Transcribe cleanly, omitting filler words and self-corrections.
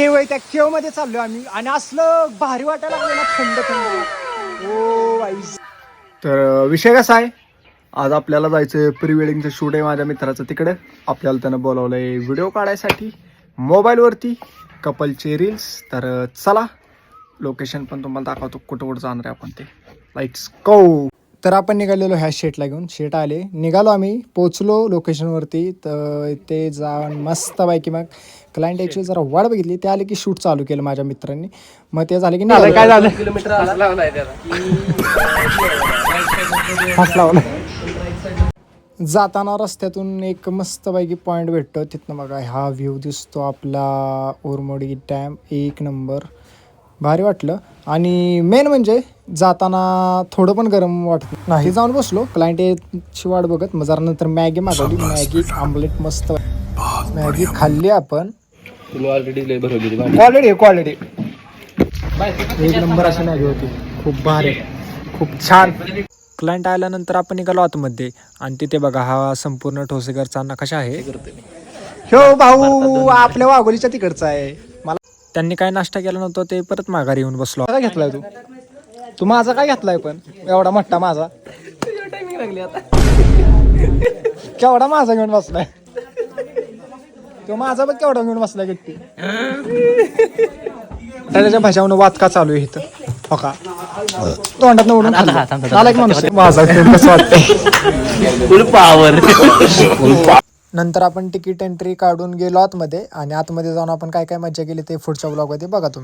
केव आहे, त्या केव मध्ये चाललो आम्ही आणि असलं भारी वाटायला लागलं ना, थंड थंड. ओ वाईस. तर विषय कसा आहे, आज आपल्याला जायचं प्री वेडिंगचं शूट आहे माझ्या मित्राचं तिकडे. आपल्याला त्यानं बोलावलंय व्हिडिओ काढायसाठी मोबाईलवरती, कपलचे रील्स. तर चला लोकेशन पण तुम्हाला दाखवतो कुठं कुठं जाणार आहे आपण ते. लाईट्स गो. तर आपण निघालेलो ह्या शेटला घेऊन. शेट आले, निघालो आम्ही, पोचलो लोकेशनवरती. तर ते जाऊन मस्तपैकी मग क्लायंट याची जरा वाट बघितली, ते आले की शूट चालू केलं माझ्या मित्रांनी. मग ते झालं की नाही काय झालं, जाताना रस्त्यातून एक मस्तपैकी पॉईंट भेटतो, तिथनं बघा हा व्ह्यू दिसतो आपला ओरमोडी डॅम. एक नंबर भारी वाटलं. आणि मेन म्हणजे जाताना थोडं पण गरम वाटत नाही. जाऊन बसलो क्लायंटची वाट बघत. मग जरा नंतर मॅगी मागवली, मॅगी आमलेट मस्त मॅगी खाल्ली आपण. क्वालिटी एक नंबर अशी मॅगी होती, खूप भारी, खूप छान. क्लायंट आल्यानंतर आपण निघालो आतमध्ये आणि तिथे बघा हा संपूर्ण ठोसेघरचा नकाशा आहे. हो भाऊ आपल्या वाघोलीच्या तिकडचा आहे. मला त्यांनी काय नाश्ता केला नव्हता, ते परत माघारी येऊन बसलो. काय घेतलाय तू माझा काय घेतलाय पण एवढा मोठा माझा, केवढा माझा घेऊन बसलाय तो, माझा पण केवढा घेऊन बसलाय किती. त्याच्या भाषावरून वाद का चालू आहे इथं, हो का तोंडात निवडून आला एक माणूस माझा घेऊन कसं वाटतंय. फुल पॉवर. नंतर आपण तिकीट एंट्री काढून गेलो आतमध्ये आणि आतमध्ये जाऊन आपण काय काय मजा केली ते पुढच्या ब्लॉगमध्ये बघा तुम्ही.